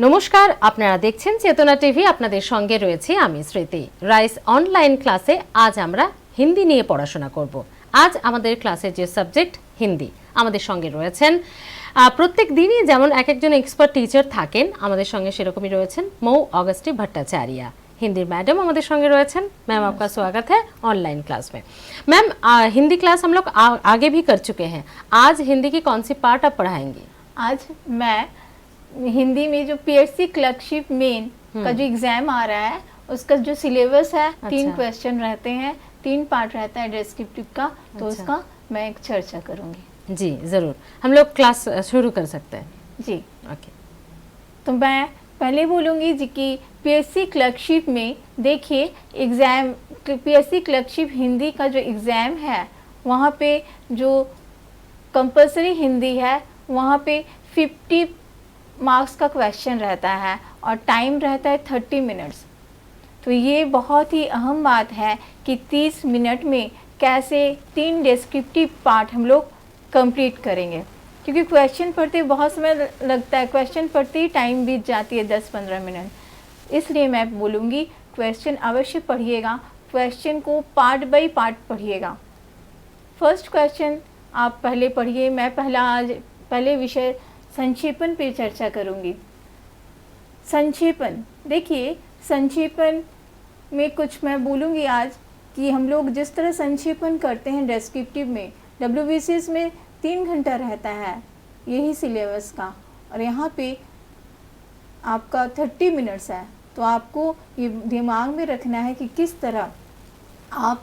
নমস্কার, আপনারা দেখছেন চেতনা টিভি। আপনাদের সঙ্গে রয়েছে আমি স্মৃতি। রাইস অনলাইন ক্লাসে আজ আমরা হিন্দি নিয়ে পড়াশোনা করব। আজ আমাদের ক্লাসের যে সাবজেক্ট হিন্দি, আমাদের সঙ্গে রয়েছেন প্রত্যেক দিনই যেমন এক একজন এক্সপার্ট টিচার থাকেন, আমাদের সঙ্গে সেরকমই রয়েছেন মৌ অगस्टी भट्टाचार्य, हिंदी मैडम हमारे संगे रहे। मैम आपका स्वागत है ऑनलाइन क्लास में। मैम हिंदी क्लास हम लोग आगे भी कर चुके हैं, आज हिंदी की कौन सी पार्ट आप पढ़ाएंगी? आज मैं हिंदी में जो पीएससी क्लर्कशिप मेन का जो एग्जाम आ रहा है उसका जो सिलेबस है, 3 क्वेश्चन रहते हैं, 3 पार्ट रहता है डिस्क्रिप्टिव का, तो उसका मैं एक चर्चा करूंगी। जी जरूर, हम लोग क्लास शुरू कर सकते हैं। जी ओके। तो मैं पहले बोलूँगी जी कि पीएससी क्लर्कशिप में देखिए एग्ज़ाम, पीएससी क्लर्कशिप हिंदी का जो एग्ज़ाम है वहाँ पे जो कंपलसरी हिंदी है वहाँ पे 50 मार्क्स का क्वेश्चन रहता है और टाइम रहता है 30 मिनट्स। तो ये बहुत ही अहम बात है कि 30 मिनट में कैसे 3 डिस्क्रिप्टिव पार्ट हम लोग कंप्लीट करेंगे, क्योंकि क्वेश्चन पढ़ते बहुत समय लगता है, क्वेश्चन पढ़ते ही टाइम बीत जाती है 10-15 मिनट। इसलिए मैं बोलूँगी क्वेश्चन अवश्य पढ़िएगा, क्वेश्चन को पार्ट बाय पार्ट पढ़िएगा। फर्स्ट क्वेश्चन आप पहले पढ़िए। मैं पहले विषय संक्षेपण पे चर्चा करूँगी। संक्षेपण, देखिए संक्षेपण में कुछ मैं बोलूँगी आज कि हम लोग जिस तरह संक्षेपण करते हैं डिस्क्रिप्टिव में, WBCS में 3 घंटा रहता है यही सिलेबस का, और यहाँ पे आपका 30 मिनट्स है। तो आपको ये दिमाग में रखना है कि किस तरह आप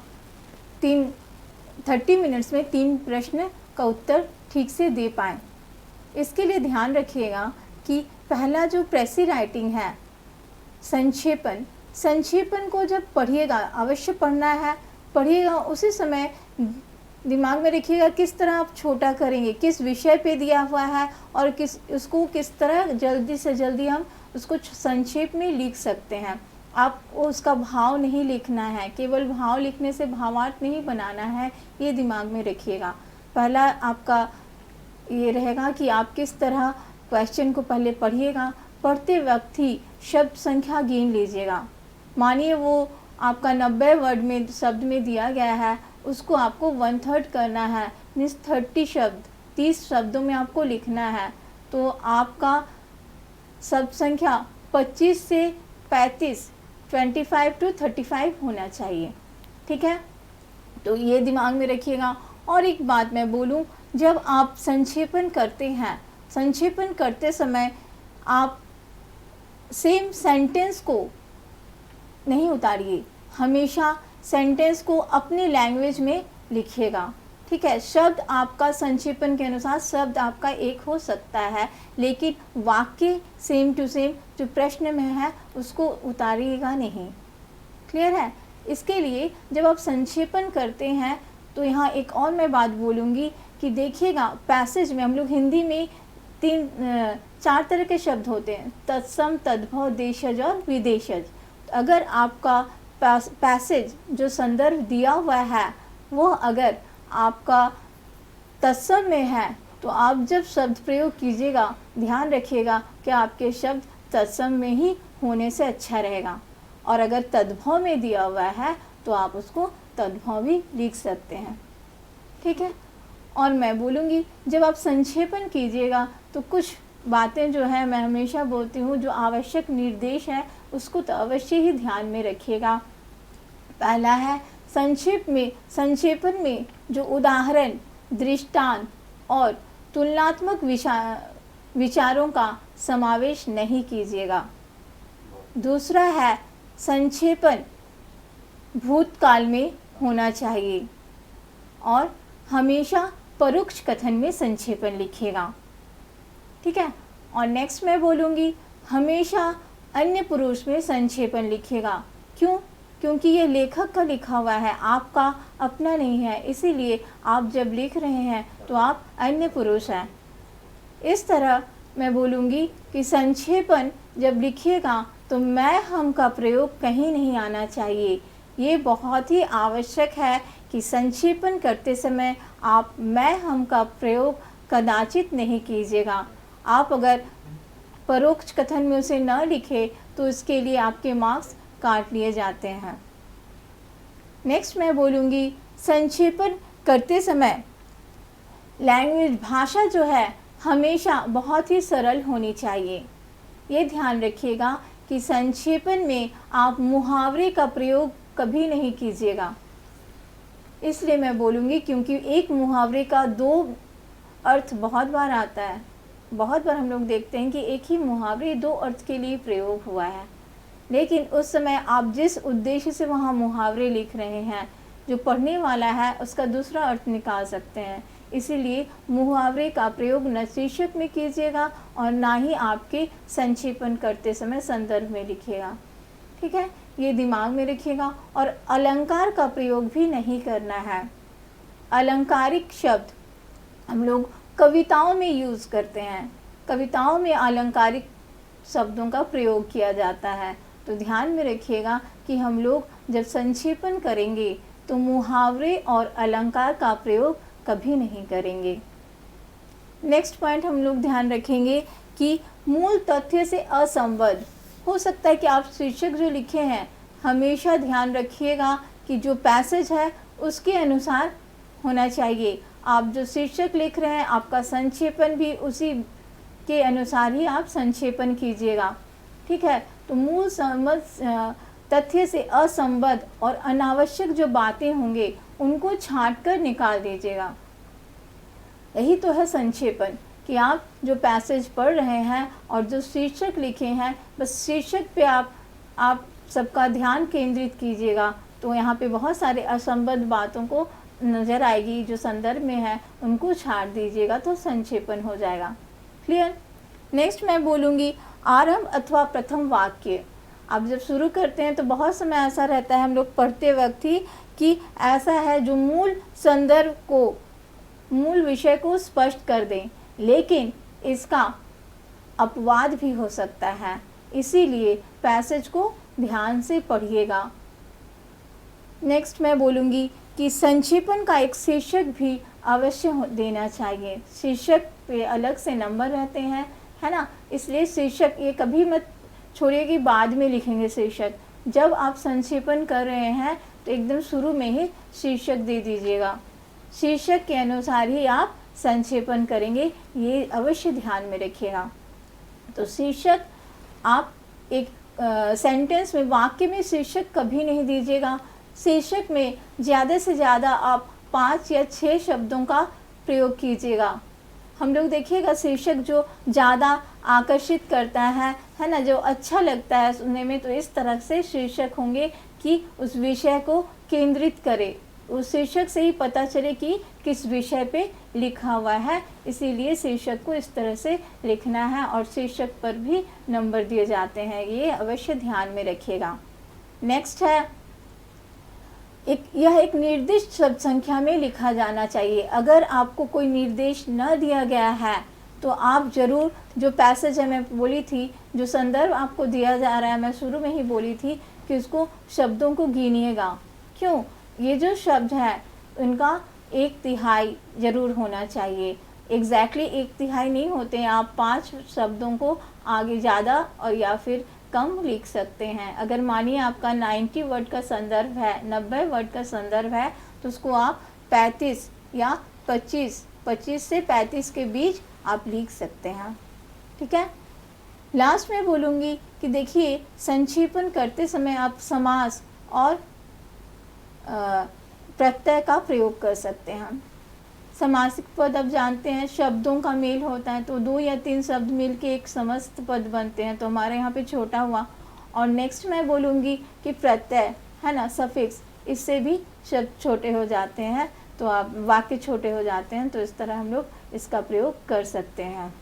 30 मिनट्स में 3 प्रश्न का उत्तर ठीक से दे पाएँ। इसके लिए ध्यान रखिएगा कि पहला जो प्रेसी राइटिंग है संक्षेपण को जब पढ़िएगा, अवश्य पढ़ना है, पढ़िएगा उसी समय दिमाग में रखिएगा किस तरह आप छोटा करेंगे, किस विषय पे दिया हुआ है और उसको किस तरह जल्दी से जल्दी हम उसको संक्षेप में लिख सकते हैं। आप उसका भाव नहीं लिखना है, केवल भाव लिखने से भावार्थ नहीं बनाना है, ये दिमाग में रखिएगा। पहला आपका ये रहेगा कि आप किस तरह क्वेश्चन को पहले पढ़िएगा, पढ़ते वक्त ही शब्द संख्या गिन लीजिएगा। मानिए वो आपका 90 वर्ड में शब्द में दिया गया है, उसको आपको 1/3 करना है, मीन्स 30 शब्द 30 शब्दों में आपको लिखना है। तो आपका शब्द संख्या 25 से 35, 25 to 35 होना चाहिए। ठीक है, तो ये दिमाग में रखिएगा। और एक बात मैं बोलूँ, जब आप संक्षेपण करते हैं, संक्षेपण करते समय आप सेम सेंटेंस को नहीं उतारिए, हमेशा सेंटेंस को अपने लैंग्वेज में लिखिएगा। ठीक है, शब्द आपका संक्षेपण के अनुसार शब्द आपका एक हो सकता है, लेकिन वाक्य सेम टू सेम जो प्रश्न में है उसको उतारिएगा नहीं। क्लियर है? इसके लिए जब आप संक्षेपण करते हैं तो यहाँ एक और मैं बात बोलूँगी कि देखिएगा पैसेज में हम लोग हिंदी में 4 तरह के शब्द होते हैं, तत्सम, तद्भव, देशज और विदेशज। अगर आपका पैसेज जो संदर्भ दिया हुआ है वो अगर आपका तत्सम में है तो आप जब शब्द प्रयोग कीजिएगा ध्यान रखिएगा कि आपके शब्द तत्सम में ही होने से अच्छा रहेगा, और अगर तद्भव में दिया हुआ है तो आप उसको तद्भव भी लिख सकते हैं। ठीक है, और मैं बोलूँगी जब आप संक्षेपण कीजिएगा तो कुछ बातें जो है मैं हमेशा बोलती हूँ, जो आवश्यक निर्देश है उसको तो अवश्य ही ध्यान में रखिएगा। पहला है संक्षेपण में जो उदाहरण, दृष्टांत और तुलनात्मक विचारों का समावेश नहीं कीजिएगा। दूसरा है संक्षेपण भूतकाल में होना चाहिए, और हमेशा परोक्ष कथन में संक्षेपण लिखिएगा। ठीक है, और नेक्स्ट मैं बोलूँगी हमेशा अन्य पुरुष में संक्षेपण लिखिएगा। क्यों? क्योंकि ये लेखक का लिखा हुआ है, आपका अपना नहीं है, इसीलिए आप जब लिख रहे हैं तो आप अन्य पुरुष हैं। इस तरह मैं बोलूँगी कि संक्षेपण जब लिखिएगा तो मैं हम का प्रयोग कहीं नहीं आना चाहिए। ये बहुत ही आवश्यक है कि संक्षेपण करते समय आप मैं हम का प्रयोग कदाचित नहीं कीजिएगा। आप अगर परोक्ष कथन में उसे न लिखे तो इसके लिए आपके मार्क्स काट लिए जाते हैं। नेक्स्ट मैं बोलूँगी संक्षेपण करते समय लैंग्वेज भाषा जो है हमेशा बहुत ही सरल होनी चाहिए। ये ध्यान रखिएगा कि संक्षेपण में आप मुहावरे का प्रयोग कभी नहीं कीजिएगा। इसलिए मैं बोलूँगी क्योंकि एक मुहावरे का दो अर्थ बहुत बार आता है। बहुत बार हम लोग देखते हैं कि एक ही मुहावरे दो अर्थ के लिए प्रयोग हुआ है, लेकिन उस समय आप जिस उद्देश्य से वहाँ मुहावरे लिख रहे हैं, जो पढ़ने वाला है उसका दूसरा अर्थ निकाल सकते हैं। इसीलिए मुहावरे का प्रयोग न शीर्षक में कीजिएगा और ना ही आपके संक्षेपण करते समय संदर्भ में लिखिएगा। ठीक है, ये दिमाग में रखिएगा। और अलंकार का प्रयोग भी नहीं करना है। अलंकारिक शब्द हम लोग कविताओं में यूज़ करते हैं, कविताओं में अलंकारिक शब्दों का प्रयोग किया जाता है। तो ध्यान में रखिएगा कि हम लोग जब संक्षेपण करेंगे तो मुहावरे और अलंकार का प्रयोग कभी नहीं करेंगे। नेक्स्ट पॉइंट हम लोग ध्यान रखेंगे कि मूल तथ्य से असंबद्ध। हो सकता है कि आप शीर्षक जो लिखे हैं हमेशा ध्यान रखिएगा कि जो पैसेज है उसके अनुसार होना चाहिए। आप जो शीर्षक लिख रहे हैं आपका संक्षेपण भी उसी के अनुसार ही आप संक्षेपण कीजिएगा। ठीक है, तो मूल तथ्य से असंबद्ध और अनावश्यक जो बातें होंगे उनको छांट कर निकाल दीजिएगा। यही तो है संक्षेपण, कि आप जो पैसेज पढ़ रहे हैं और जो शीर्षक लिखे हैं बस शीर्षक पे आप सबका ध्यान केंद्रित कीजिएगा। तो यहाँ पे बहुत सारे असंबद्ध बातों को नज़र आएगी, जो संदर्भ में है उनको छाट दीजिएगा तो संक्षेपण हो जाएगा। क्लियर। नेक्स्ट मैं बोलूँगी आरंभ अथवा प्रथम वाक्य। आप जब शुरू करते हैं तो बहुत समय ऐसा रहता है हम लोग पढ़ते वक्त ही कि ऐसा है जो मूल संदर्भ को, मूल विषय को स्पष्ट कर दें, लेकिन इसका अपवाद भी हो सकता है। इसीलिए पैसेज को ध्यान से पढ़िएगा। नेक्स्ट मैं बोलूँगी कि संक्षेपण का एक शीर्षक भी अवश्य देना चाहिए। शीर्षक पे अलग से नंबर रहते हैं, है ना, इसलिए शीर्षक ये कभी मत छोड़िए कि बाद में लिखेंगे शीर्षक। जब आप संक्षेपण कर रहे हैं तो एकदम शुरू में ही शीर्षक दे दीजिएगा। शीर्षक के अनुसार ही आप संक्षेपण करेंगे, ये अवश्य ध्यान में रखिएगा। तो शीर्षक आप एक सेंटेंस में, वाक्य में शीर्षक कभी नहीं दीजिएगा। शीर्षक में ज़्यादा से ज़्यादा आप 5 या 6 शब्दों का प्रयोग कीजिएगा। हम लोग देखिएगा शीर्षक जो ज़्यादा आकर्षित करता है ना, जो अच्छा लगता है सुनने में, तो इस तरह से शीर्षक होंगे कि उस विषय को केंद्रित करे। उस शीर्षक से ही पता चले कि किस विषय पे लिखा हुआ है। इसीलिए शीर्षक को इस तरह से लिखना है और शीर्षक पर भी नंबर दिए जाते हैं, ये अवश्य ध्यान में रखिएगा। नेक्स्ट है यह एक निर्दिष्ट शब्द संख्या में लिखा जाना चाहिए। अगर आपको कोई निर्देश न दिया गया है तो आप ज़रूर, जो पैसेज है मैं बोली थी, जो संदर्भ आपको दिया जा रहा है, मैं शुरू में ही बोली थी कि उसको शब्दों को गिनिएगा। क्यों? ये जो शब्द है उनका 1/3 ज़रूर होना चाहिए। एग्जैक्टली 1/3 नहीं होते हैं, आप 5 शब्दों को आगे ज़्यादा और या फिर कम लिख सकते हैं। अगर मानिए आपका 90 वर्ड का संदर्भ है, 90 वर्ड का संदर्भ है, तो उसको आप 35 या 25 से 35 के बीच आप लिख सकते हैं। ठीक है। लास्ट में बोलूँगी कि देखिए संक्षेपण करते समय आप समास और प्रत्यय का प्रयोग कर सकते हैं। समासिक पद आप जानते हैं, शब्दों का मेल होता है, तो 2 या 3 शब्द मिल के एक समस्त पद बनते हैं, तो हमारे यहाँ पे छोटा हुआ। और नेक्स्ट मैं बोलूँगी कि प्रत्यय है ना, सफिक्स, इससे भी शब्द छोटे हो जाते हैं, तो आप वाक्य छोटे हो जाते हैं, तो इस तरह हम लोग इसका प्रयोग कर सकते हैं।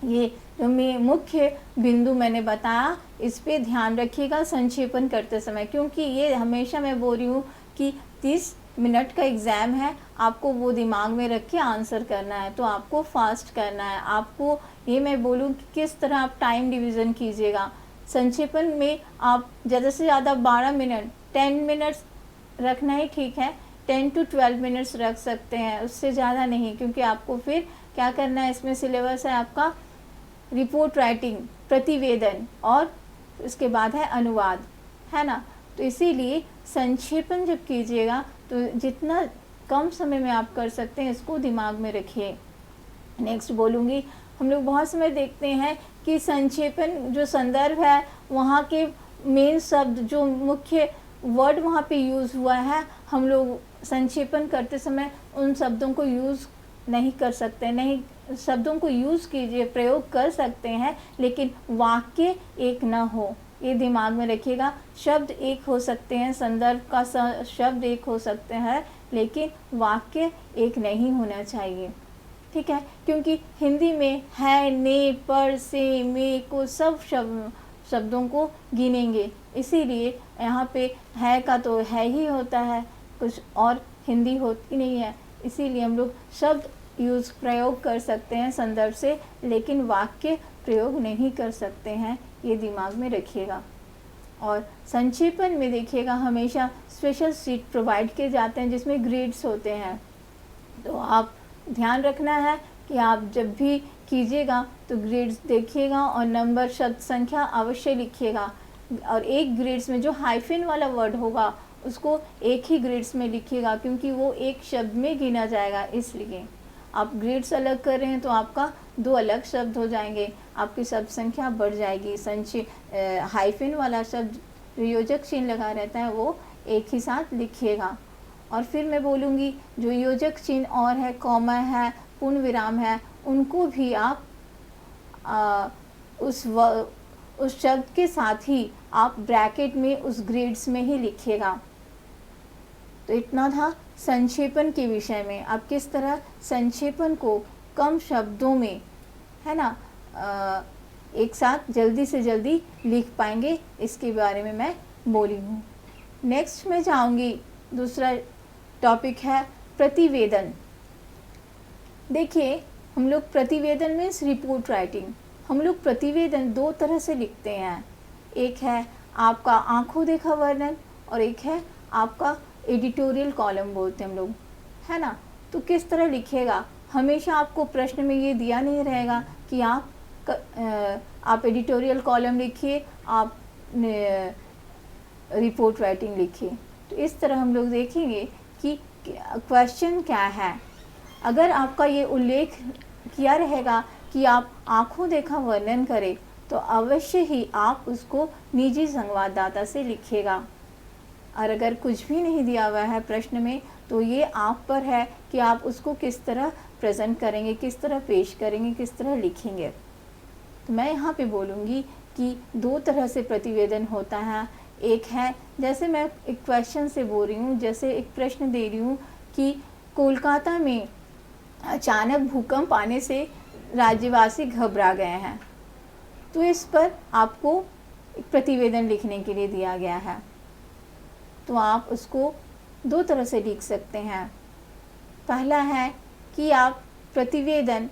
ये जो मुख्य बिंदु मैंने बताया, इस पे ध्यान रखिएगा संक्षेपण करते समय, क्योंकि ये हमेशा मैं बोल रही हूँ कि 30 मिनट का एग्ज़ाम है, आपको वो दिमाग में रख के आंसर करना है, तो आपको फास्ट करना है। आपको ये मैं बोलूँ कि किस तरह आप टाइम डिवीज़न कीजिएगा। संक्षेपण में आप ज़्यादा से ज़्यादा 12 मिनट, 10 मिनट्स रखना ही ठीक है, 10 to 12 मिनट्स रख सकते हैं, उससे ज़्यादा नहीं, क्योंकि आपको फिर क्या करना है, इसमें सिलेबस है आपका रिपोर्ट राइटिंग प्रतिवेदन, और उसके बाद है अनुवाद, है ना। तो इसीलिए संक्षेपण जब कीजिएगा तो जितना कम समय में आप कर सकते हैं इसको दिमाग में रखिए। नेक्स्ट बोलूँगी, हम लोग बहुत समय देखते हैं कि संक्षेपण जो संदर्भ है वहाँ के मेन शब्द जो मुख्य वर्ड वहाँ पे यूज़ हुआ है, हम लोग संक्षेपण करते समय उन शब्दों को यूज़ नहीं कर सकते, नहीं शब्दों को यूज़ कीजिए, प्रयोग कर सकते हैं, लेकिन वाक्य एक ना हो, ये दिमाग में रखिएगा। शब्द एक हो सकते हैं, संदर्भ का शब्द एक हो सकते हैं, लेकिन वाक्य एक नहीं होना चाहिए, ठीक है। क्योंकि हिंदी में है, ने, पर, से, में को सब शब्दों को गिनेंगे, इसीलिए यहाँ पे है का तो है ही होता है, कुछ और हिंदी होती नहीं है, इसीलिए हम लोग शब्द प्रयोग कर सकते हैं संदर्भ से, लेकिन वाक्य प्रयोग नहीं कर सकते हैं, ये दिमाग में रखिएगा। और संक्षेपण में देखिएगा हमेशा स्पेशल शीट प्रोवाइड किए जाते हैं जिसमें ग्रेड्स होते हैं, तो आप ध्यान रखना है कि आप जब भी कीजिएगा तो ग्रेड्स देखिएगा और नंबर शब्द संख्या अवश्य लिखिएगा। और एक ग्रेड्स में जो हाइफन वाला वर्ड होगा उसको एक ही ग्रेड्स में लिखिएगा, क्योंकि वो एक शब्द में गिना जाएगा, इसलिए आप ग्रेड्स अलग कर रहे हैं तो आपका दो अलग शब्द हो जाएंगे, आपकी शब्द संख्या बढ़ जाएगी। हाइफन वाला शब्द जो योजक चिन्ह लगा रहता है वो एक ही साथ लिखिएगा। और फिर मैं बोलूँगी जो योजक चिन्ह और है, कॉमा है, पूर्ण विराम है, उनको भी आप उस शब्द के साथ ही आप ब्रैकेट में उस ग्रेड्स में ही लिखिएगा। तो इतना था संक्षेपण के विषय में, आप किस तरह संक्षेपण को कम शब्दों में, है ना, एक साथ जल्दी से जल्दी लिख पाएंगे, इसके बारे में मैं बोली हूँ। नेक्स्ट मैं जाऊँगी, दूसरा टॉपिक है प्रतिवेदन। देखिए हम लोग प्रतिवेदन मीन्स रिपोर्ट राइटिंग, हम लोग प्रतिवेदन दो तरह से लिखते हैं, एक है आपका आंखों देखा वर्णन और एक है आपका एडिटोरियल कॉलम बोलते हैं हम लोग, है ना। तो किस तरह लिखिएगा, हमेशा आपको प्रश्न में ये दिया नहीं रहेगा कि आप एडिटोरियल कॉलम लिखिए, आप रिपोर्ट राइटिंग लिखिए। तो इस तरह हम लोग देखेंगे कि क्वेश्चन क्या है। अगर आपका ये उल्लेख किया रहेगा कि आप आंखों देखा वर्णन करें तो अवश्य ही आप उसको निजी संवाददाता से लिखिएगा। और अगर कुछ भी नहीं दिया हुआ है प्रश्न में तो ये आप पर है कि आप उसको किस तरह प्रेजेंट करेंगे, किस तरह पेश करेंगे, किस तरह लिखेंगे। तो मैं यहाँ पे बोलूँगी कि दो तरह से प्रतिवेदन होता है। एक है, जैसे मैं एक क्वेश्चन से बोल रही हूँ, जैसे एक प्रश्न दे रही हूँ कि कोलकाता में अचानक भूकंप आने से राज्यवासी घबरा गए हैं, तो इस पर आपको एक प्रतिवेदन लिखने के लिए दिया गया है। तो आप उसको दो तरह से लिख सकते हैं। पहला है कि आप प्रतिवेदन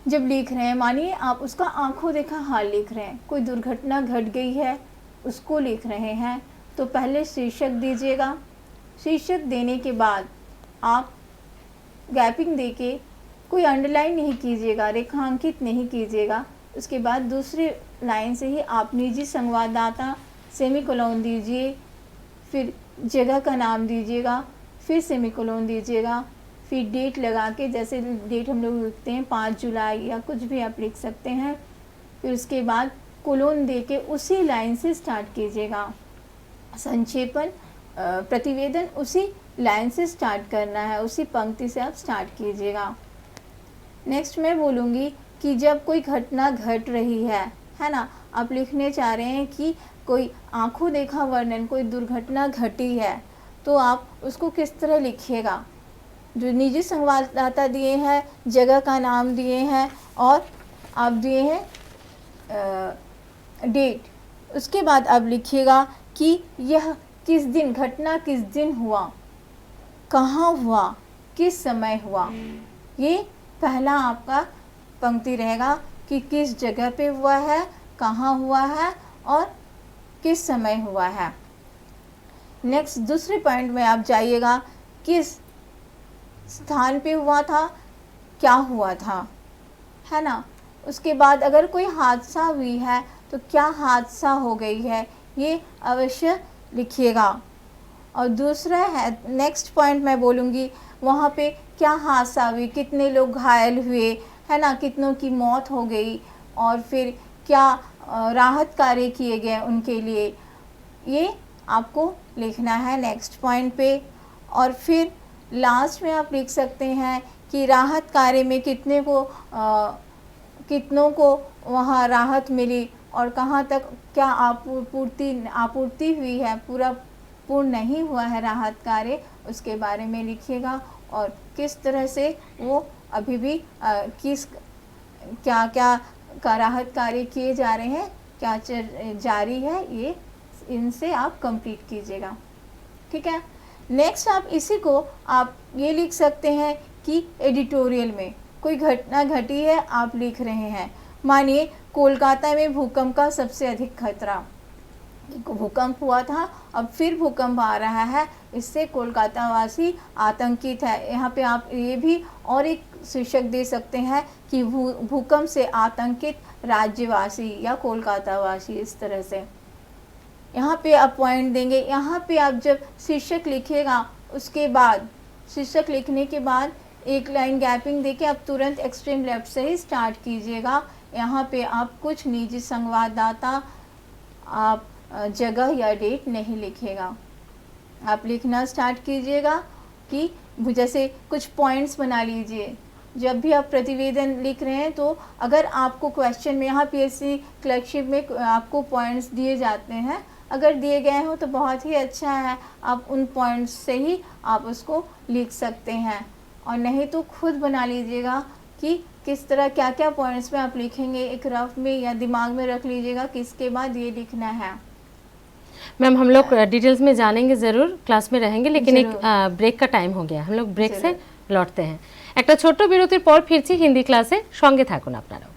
जब लिख रहे हैं, मानिए आप उसका आंखों देखा हाल लिख रहे हैं, कोई दुर्घटना घट गई है उसको लिख रहे हैं, तो पहले शीर्षक दीजिएगा। शीर्षक देने के बाद आप गैपिंग देके कोई अंडरलाइन नहीं कीजिएगा, रेखांकित नहीं कीजिएगा। उसके बाद दूसरी लाइन से ही आप निजी संवाददाता सेमीकोलन दीजिए, फिर जगह का नाम दीजिएगा, फिर सेमीकोलन दीजिएगा, फिर डेट लगा के, जैसे डेट हम लोग लिखते हैं 5 जुलाई या कुछ भी आप लिख सकते हैं। फिर उसके बाद कोलोन दे के उसी लाइन से स्टार्ट कीजिएगा। संक्षेपण प्रतिवेदन उसी लाइन से स्टार्ट करना है, उसी पंक्ति से आप स्टार्ट कीजिएगा। नेक्स्ट मैं बोलूँगी कि जब कोई घटना घट रही है ना, आप लिखने चाह रहे हैं कि कोई आंखों देखा वर्णन, कोई दुर्घटना घटी है, तो आप उसको किस तरह लिखिएगा। जो निजी संवाददाता दिए हैं, जगह का नाम दिए हैं और आप दिए हैं डेट, उसके बाद आप लिखिएगा कि यह किस दिन, घटना किस दिन हुआ, कहाँ हुआ, किस समय हुआ। ये पहला आपका पंक्ति रहेगा कि किस जगह पे हुआ है, कहाँ हुआ है और किस समय हुआ है। नेक्स्ट दूसरे पॉइंट में आप जाइएगा, किस स्थान पे हुआ था, क्या हुआ था, है ना। उसके बाद अगर कोई हादसा हुई है तो क्या हादसा हो गई है, ये अवश्य लिखिएगा। और दूसरा है, नेक्स्ट पॉइंट मैं बोलूँगी, वहाँ पे क्या हादसा हुई, कितने लोग घायल हुए, है ना, कितनों की मौत हो गई, और फिर क्या राहत कार्य किए गए उनके लिए, ये आपको लिखना है नेक्स्ट पॉइंट पे। और फिर लास्ट में आप लिख सकते हैं कि राहत कार्य में कितनों को वहाँ राहत मिली और कहाँ तक क्या आपूर्ति हुई है, पूरा पूर्ण नहीं हुआ है राहत कार्य, उसके बारे में लिखिएगा। और किस तरह से वो अभी भी क्या क्या का राहत कार्य किए जा रहे हैं, क्या जारी है, ये इनसे आप कंप्लीट कीजिएगा। ठीक है। नेक्स्ट आप इसी को आप ये लिख सकते हैं कि एडिटोरियल में कोई घटना घटी है, आप लिख रहे हैं, मानिए कोलकाता में भूकंप का सबसे अधिक खतरा, भूकंप हुआ था, अब फिर भूकंप आ रहा है, इससे कोलकाता वासी आतंकित है। यहाँ पे आप ये भी और एक शीर्षक दे सकते हैं कि भूकंप से आतंकित राज्यवासी या कोलकाता वासी, इस तरह से यहाँ पे आप पॉइंट देंगे। यहाँ पे आप जब शीर्षक लिखिएगा, उसके बाद शीर्षक लिखने के बाद एक लाइन गैपिंग देके आप तुरंत एक्सट्रीम लेफ्ट से ही स्टार्ट कीजिएगा। यहाँ पे आप कुछ निजी संवाददाता, आप जगह या डेट नहीं लिखिएगा, आप लिखना स्टार्ट कीजिएगा कि जैसे कुछ पॉइंट्स बना लीजिए। जब भी आप प्रतिवेदन लिख रहे हैं तो अगर आपको क्वेश्चन में, यहाँ पीएससी क्लर्कशिप में आपको पॉइंट्स दिए जाते हैं, अगर दिए गए हो तो बहुत ही अच्छा है, आप उन पॉइंट्स से ही आप उसको लिख सकते हैं, और नहीं तो खुद बना लीजिएगा कि किस तरह क्या क्या पॉइंट्स में आप लिखेंगे, एक रफ में या दिमाग में रख लीजिएगा किसके बाद ये लिखना है। मैम हम लोग डिटेल्स में जानेंगे ज़रूर, क्लास में रहेंगे, लेकिन एक ब्रेक का टाइम हो गया, हम लोग ब्रेक से लौटते हैं। একটা ছোট্ট বিরতির পর ফিরছি হিন্দি ক্লাসে, সঙ্গে থাকুন আপনারাও।